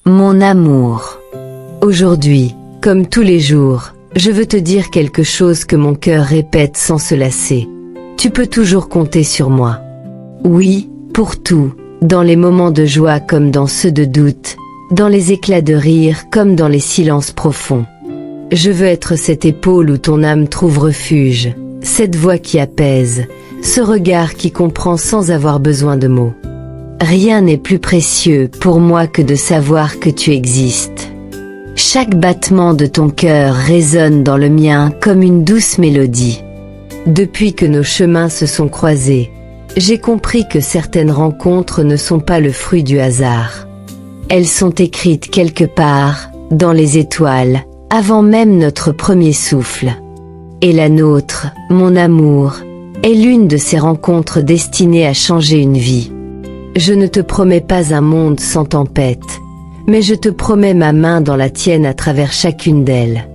Mon amour. Aujourd'hui, comme tous les jours, je veux te dire quelque chose que mon cœur répète sans se lasser. Tu peux toujours compter sur moi. Oui, pour tout, dans les moments de joie comme dans ceux de doute, dans les éclats de rire comme dans les silences profonds. Je veux être cette épaule où ton âme trouve refuge, cette voix qui apaise, ce regard qui comprend sans avoir besoin de mots. Rien n'est plus précieux pour moi que de savoir que tu existes. Chaque battement de ton cœur résonne dans le mien comme une douce mélodie. Depuis que nos chemins se sont croisés, j'ai compris que certaines rencontres ne sont pas le fruit du hasard. Elles sont écrites quelque part, dans les étoiles, avant même notre premier souffle. Et la nôtre, mon amour, est l'une de ces rencontres destinées à changer une vie. Je ne te promets pas un monde sans tempête, mais je te promets ma main dans la tienne à travers chacune d'elles.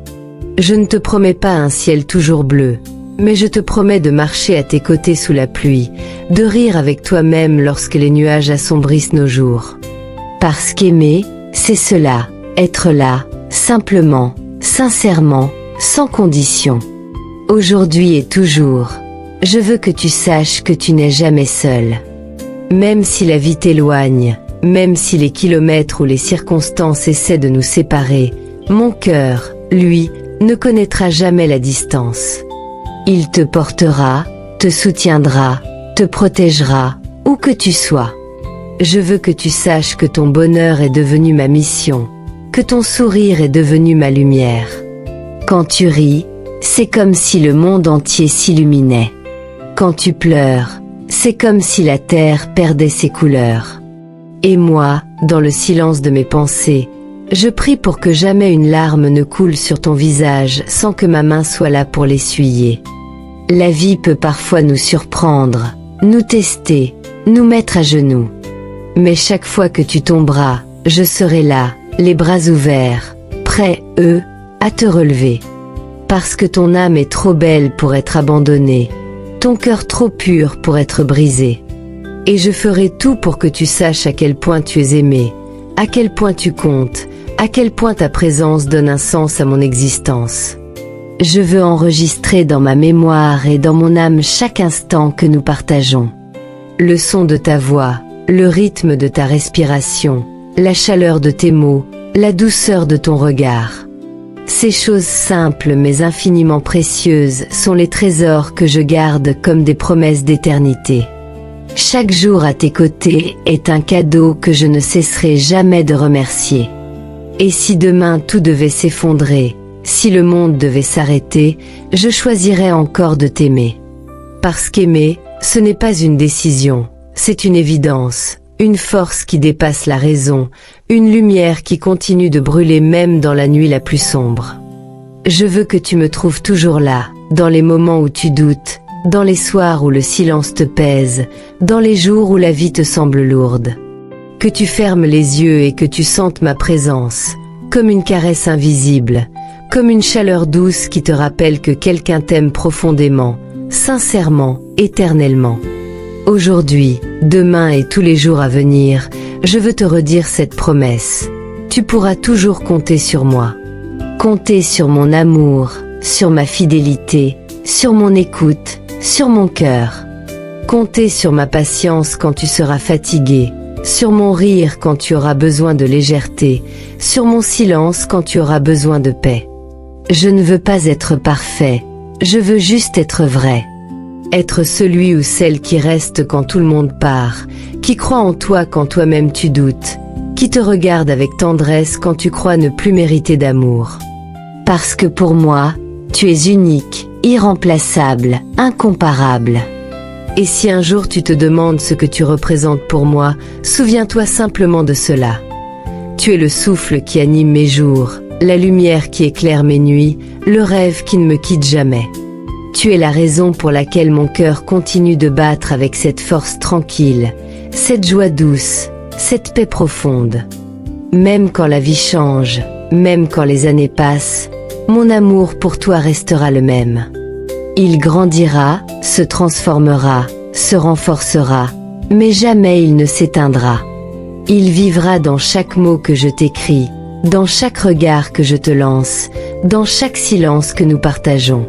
Je ne te promets pas un ciel toujours bleu, mais je te promets de marcher à tes côtés sous la pluie, de rire avec toi-même lorsque les nuages assombrissent nos jours. Parce qu'aimer, c'est cela, être là, simplement, sincèrement, sans condition. Aujourd'hui et toujours, je veux que tu saches que tu n'es jamais seul. Même si la vie t'éloigne, même si les kilomètres ou les circonstances essaient de nous séparer, mon cœur, lui, ne connaîtra jamais la distance. Il te portera, te soutiendra, te protégera, où que tu sois. Je veux que tu saches que ton bonheur est devenu ma mission, que ton sourire est devenu ma lumière. Quand tu ris, c'est comme si le monde entier s'illuminait. Quand tu pleures, c'est comme si la terre perdait ses couleurs. Et moi, dans le silence de mes pensées, je prie pour que jamais une larme ne coule sur ton visage sans que ma main soit là pour l'essuyer. La vie peut parfois nous surprendre, nous tester, nous mettre à genoux. Mais chaque fois que tu tomberas, je serai là, les bras ouverts, prêt, à te relever. Parce que ton âme est trop belle pour être abandonnée, ton cœur trop pur pour être brisé. Et je ferai tout pour que tu saches à quel point tu es aimé, à quel point tu comptes, à quel point ta présence donne un sens à mon existence. Je veux enregistrer dans ma mémoire et dans mon âme chaque instant que nous partageons. Le son de ta voix, le rythme de ta respiration, la chaleur de tes mots, la douceur de ton regard. Ces choses simples mais infiniment précieuses sont les trésors que je garde comme des promesses d'éternité. Chaque jour à tes côtés est un cadeau que je ne cesserai jamais de remercier. Et si demain tout devait s'effondrer, si le monde devait s'arrêter, je choisirais encore de t'aimer. Parce qu'aimer, ce n'est pas une décision, c'est une évidence, une force qui dépasse la raison, une lumière qui continue de brûler même dans la nuit la plus sombre. Je veux que tu me trouves toujours là, dans les moments où tu doutes, dans les soirs où le silence te pèse, dans les jours où la vie te semble lourde. Que tu fermes les yeux et que tu sentes ma présence, comme une caresse invisible, comme une chaleur douce qui te rappelle que quelqu'un t'aime profondément, sincèrement, éternellement. Aujourd'hui, demain et tous les jours à venir, je veux te redire cette promesse. Tu pourras toujours compter sur moi. Compter sur mon amour, sur ma fidélité, sur mon écoute, sur mon cœur. Compter sur ma patience quand tu seras fatigué, sur mon rire quand tu auras besoin de légèreté, sur mon silence quand tu auras besoin de paix. Je ne veux pas être parfait, je veux juste être vrai. Être celui ou celle qui reste quand tout le monde part, qui croit en toi quand toi-même tu doutes, qui te regarde avec tendresse quand tu crois ne plus mériter d'amour. Parce que pour moi, tu es unique, irremplaçable, incomparable. Et si un jour tu te demandes ce que tu représentes pour moi, souviens-toi simplement de cela. Tu es le souffle qui anime mes jours, la lumière qui éclaire mes nuits, le rêve qui ne me quitte jamais. Tu es la raison pour laquelle mon cœur continue de battre avec cette force tranquille, cette joie douce, cette paix profonde. Même quand la vie change, même quand les années passent, mon amour pour toi restera le même. Il grandira, se transformera, se renforcera, mais jamais il ne s'éteindra. Il vivra dans chaque mot que je t'écris, dans chaque regard que je te lance, dans chaque silence que nous partageons.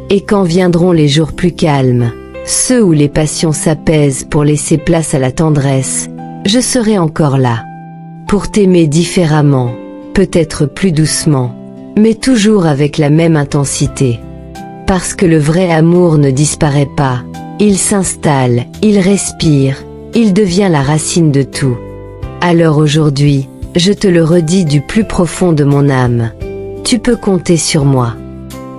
Et quand viendront les jours plus calmes, ceux où les passions s'apaisent pour laisser place à la tendresse, je serai encore là. Pour t'aimer différemment, peut-être plus doucement, mais toujours avec la même intensité. Parce que le vrai amour ne disparaît pas, il s'installe, il respire, il devient la racine de tout. Alors aujourd'hui, je te le redis du plus profond de mon âme. Tu peux compter sur moi.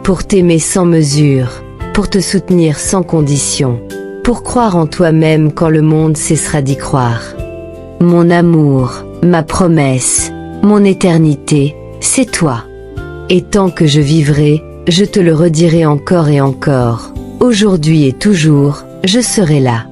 Pour t'aimer sans mesure, pour te soutenir sans condition, pour croire en toi-même quand le monde cessera d'y croire. Mon amour, ma promesse, mon éternité, c'est toi. Et tant que je vivrai, je te le redirai encore et encore. Aujourd'hui et toujours, je serai là.